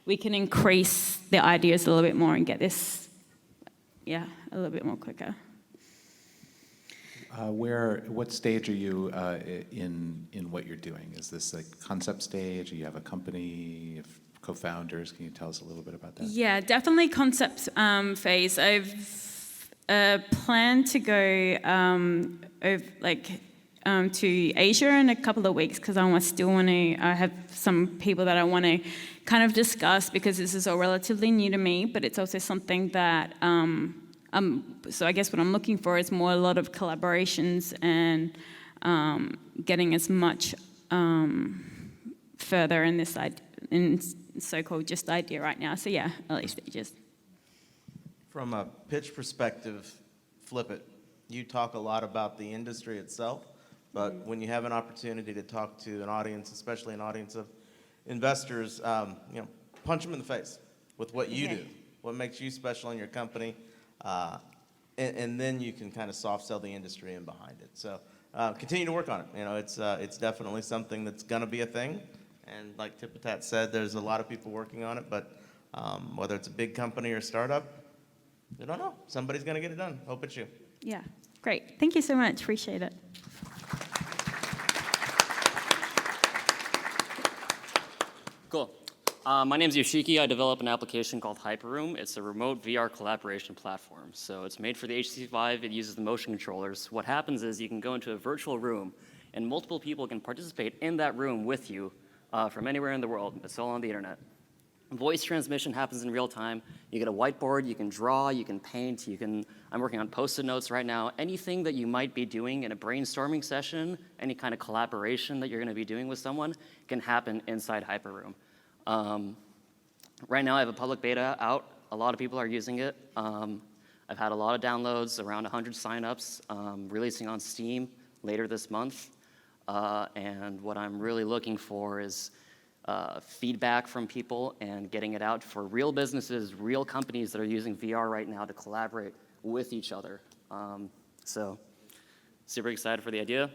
we can increase the ideas a little bit more and get this, a little bit more quicker. What stage are you in what you're doing? Is this a concept stage? Do you have a company, co-founders? Can you tell us a little bit about that? Yeah, definitely concept phase. I've planned to go to Asia in a couple of weeks because I have some people that I want to kind of discuss, because this is all relatively new to me, but it's also something that so I guess what I'm looking for is a lot of collaborations and getting as much further in this in so-called just idea right now. So yeah, early stages. From a pitch perspective, flip it. You talk a lot about the industry itself, but when you have an opportunity to talk to an audience, especially an audience of investors, punch them in the face with what you do, what makes you special in your company. And then you can kind of soft sell the industry in behind it. So continue to work on it. It's definitely something that's going to be a thing. And like Tipatat said, there's a lot of people working on it. But whether it's a big company or startup, I don't know. Somebody's going to get it done. Hope it's you. Yeah, great. Thank you so much. Appreciate it. Cool. My name is Yoshiki. I develop an application called Hyperroom. It's a remote VR collaboration platform. So it's made for the HTC Vive. It uses the motion controllers. What happens is you can go into a virtual room, and multiple people can participate in that room with you from anywhere in the world. It's all on the internet. Voice transmission happens in real time. You get a whiteboard, you can draw, you can paint, I'm working on Post-it notes right now. Anything that you might be doing in a brainstorming session, any kind of collaboration that you're gonna be doing with someone can happen inside Hyperroom. Right now I have a public beta out. A lot of people are using it. I've had a lot of downloads, around 100 signups, releasing on Steam later this month. And what I'm really looking for is feedback from people and getting it out for real businesses, real companies that are using VR right now to collaborate with each other. So super excited for the idea.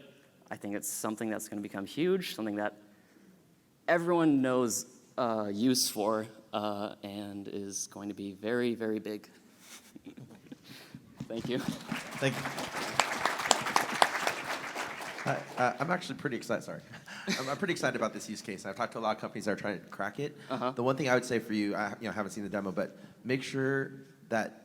I think it's something that's going to become huge, something that everyone knows use for, and is going to be very, very big. Thank you. Thank you. I'm actually pretty excited. Sorry, I'm pretty excited about this use case. I've talked to a lot of companies that are trying to crack it. The one thing I would say for you, I haven't seen the demo, but make sure that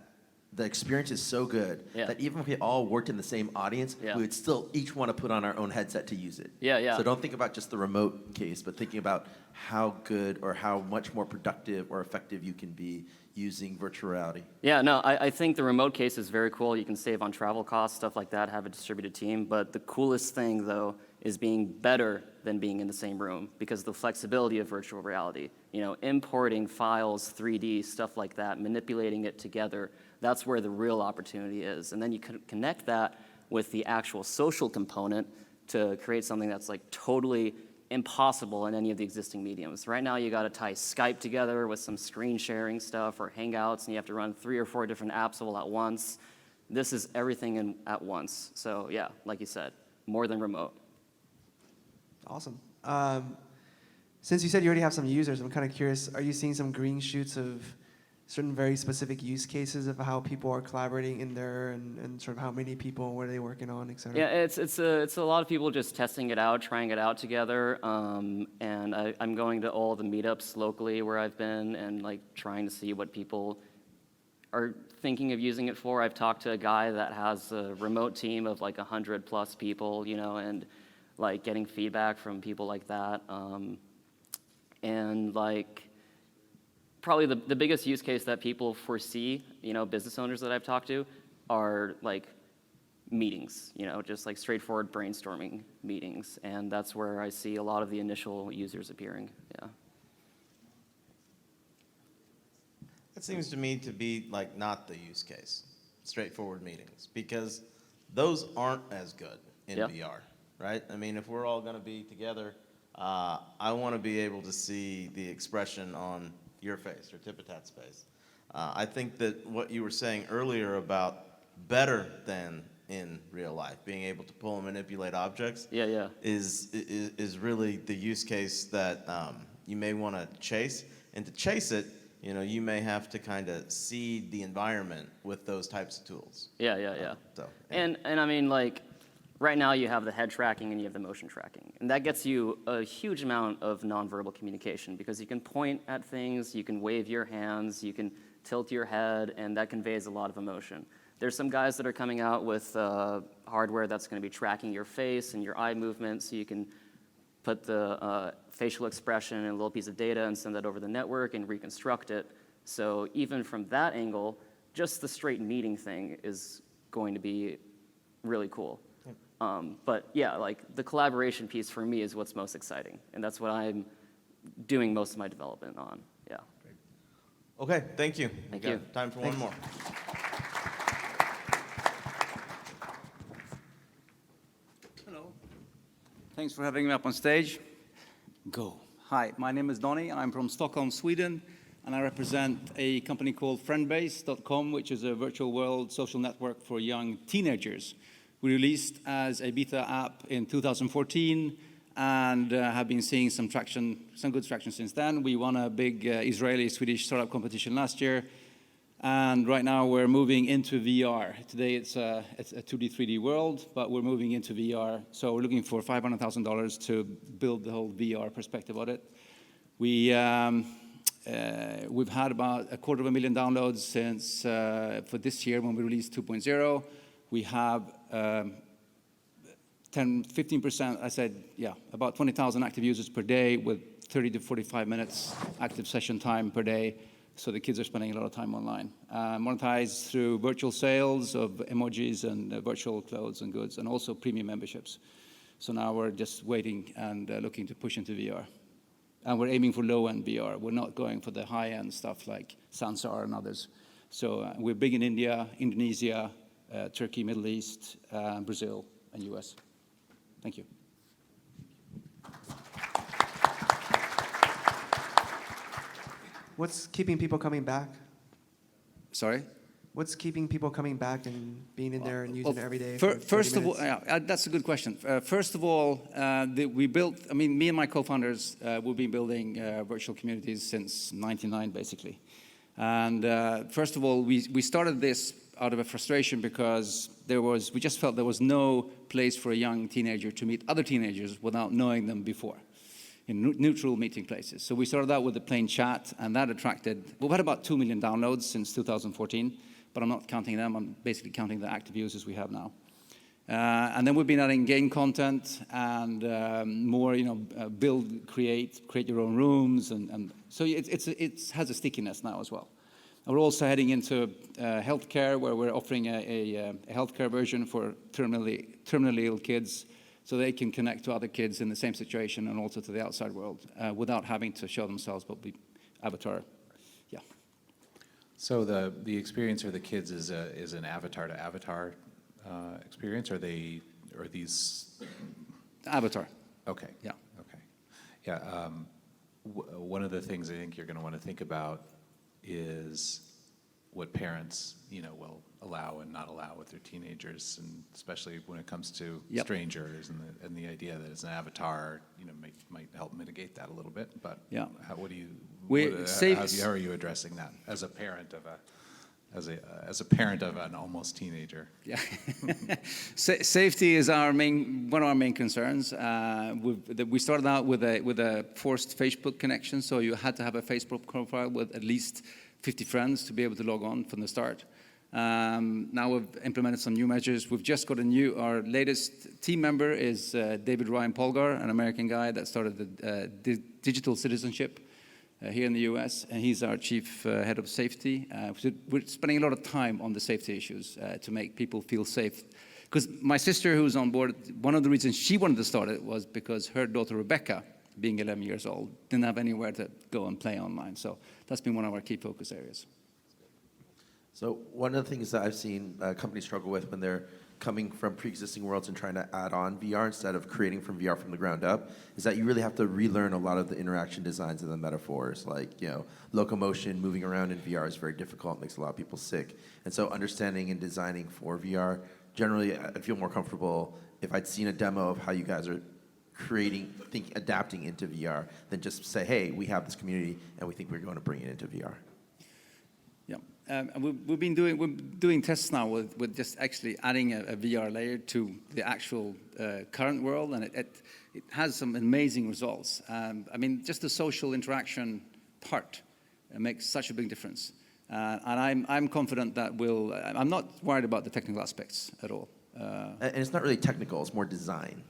the experience is so good that even if we all worked in the same audience, we would still each want to put on our own headset to use it. So don't think about just the remote case, but thinking about how good or how much more productive or effective you can be using virtual reality. Yeah, no, I think the remote case is very cool. You can save on travel costs, stuff like that, have a distributed team. But the coolest thing, though, is being better than being in the same room, because the flexibility of virtual reality, importing files, 3D, stuff like that, manipulating it together, that's where the real opportunity is. And then you can connect that with the actual social component to create something that's like totally impossible in any of the existing mediums. Right now, you got to tie Skype together with some screen sharing stuff or Hangouts, and you have to run 3 or 4 different apps all at once. This is everything at once. So yeah, like you said, more than remote. Awesome. Since you said you already have some users, I'm kind of curious, are you seeing some green shoots of certain very specific use cases of how people are collaborating in there, and sort of how many people, what are they working on, et cetera? Yeah, it's a lot of people just testing it out, trying it out together, and I'm going to all the meetups locally where I've been and like trying to see what people are thinking of using it for. I've talked to a guy that has a remote team of like 100+ people, and like getting feedback from people like that, and like probably the biggest use case that people foresee, business owners that I've talked to, are like meetings, just like straightforward brainstorming meetings. And that's where I see a lot of the initial users appearing, It seems to me to be like not the use case, straightforward meetings, because those aren't as good in VR, right? I mean, if we're all gonna be together, I wanna be able to see the expression on your face or Tipatat's face. I think that what you were saying earlier about better than in real life, being able to pull and manipulate objects, is really the use case that you may want to chase. And to chase it, you may have to kind of seed the environment with those types of tools. And I mean, like, right now you have the head tracking and you have the motion tracking. And that gets you a huge amount of nonverbal communication, because you can point at things, you can wave your hands, you can tilt your head, and that conveys a lot of emotion. There's some guys that are coming out with hardware that's going to be tracking your face and your eye movement, so you can put the facial expression in a little piece of data and send that over the network and reconstruct it. So even from that angle, just the straight meeting thing is going to be really cool. But yeah, like the collaboration piece for me is what's most exciting, and that's what I'm doing most of my development on. Yeah. Okay, thank you. Thank you. Time for one more. Hello. Thanks for having me up on stage. Go. Hi, my name is Donny, and I'm from Stockholm, Sweden, and I represent a company called Friendbase.com, which is a virtual world social network for young teenagers. We released as a beta app in 2014 and have been seeing some good traction since then. We won a big Israeli-Swedish startup competition last year, and right now we're moving into VR. Today it's a 2D, 3D world, but we're moving into VR. So we're looking for $500,000 to build the whole VR perspective of it. We've had about 250,000 downloads since for this year when we released 2.0. We have 15%, I said, about 20,000 active users per day with 30 to 45 minutes active session time per day. So the kids are spending a lot of time online. Monetized through virtual sales of emojis and virtual clothes and goods, and also premium memberships. So now we're just waiting and looking to push into VR. And we're aiming for low-end VR. We're not going for the high-end stuff like Sansar and others. So we're big in India, Indonesia, Turkey, Middle East, Brazil, and US. Thank you. What's keeping people coming back? Sorry? What's keeping people coming back and being in there and using it every day? First of all, that's a good question. First of all, we built, I mean, me and my co-founders, we've been building virtual communities since '99, basically. And first of all, we started this out of a frustration because we just felt there was no place for a young teenager to meet other teenagers without knowing them before, in neutral meeting places. So we started out with a plain chat, and that attracted, we've had about 2 million downloads since 2014, but I'm not counting them, I'm basically counting the active users we have now. And then we've been adding game content and more, build, create your own rooms, and so it has a stickiness now as well. And we're also heading into healthcare, where we're offering a healthcare version for terminally ill kids, so they can connect to other kids in the same situation and also to the outside world without having to show themselves, but be avatar. Yeah. So the experience for the kids is an avatar to avatar experience, or are these avatar? Okay. Yeah. Okay. Yeah. One of the things I think you're going to want to think about is what parents, will allow and not allow with their teenagers, and especially when it comes to strangers, and the idea that it's an avatar, might help mitigate that a little bit. But how are you addressing that as a parent of an almost teenager? Yeah, safety is one of our main concerns. We started out with a forced Facebook connection, so you had to have a Facebook profile with at least 50 friends to be able to log on from the start. Now we've implemented some new measures. We've just got our latest team member is David Ryan Polgar, an American guy that started the digital citizenship here in the US, and he's our chief head of safety. We're spending a lot of time on the safety issues to make people feel safe. Because my sister, who's on board, one of the reasons she wanted to start it was because her daughter Rebecca, being 11 years old, didn't have anywhere to go and play online. So that's been one of our key focus areas. So one of the things that I've seen companies struggle with when they're coming from pre-existing worlds and trying to add on VR instead of creating from VR from the ground up is that you really have to relearn a lot of the interaction designs and the metaphors. Like, locomotion, moving around in VR is very difficult, makes a lot of people sick. And so understanding and designing for VR, generally I'd feel more comfortable if I'd seen a demo of how you guys are adapting into VR than just say, hey, we have this community and we think we're going to bring it into VR. And we're doing tests now with just actually adding a VR layer to the actual current world, and it has some amazing results. Just the social interaction part makes such a big difference. And I'm confident that I'm not worried about the technical aspects at all. And it's not really technical, it's more design.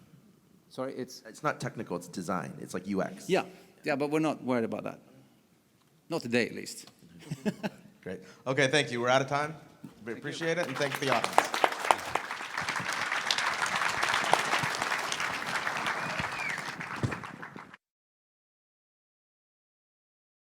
Sorry, it's not technical, it's design. It's like UX. Yeah, but we're not worried about that. Not today, at least. Great. Okay, thank you. We're out of time. We appreciate it, and thanks to the audience.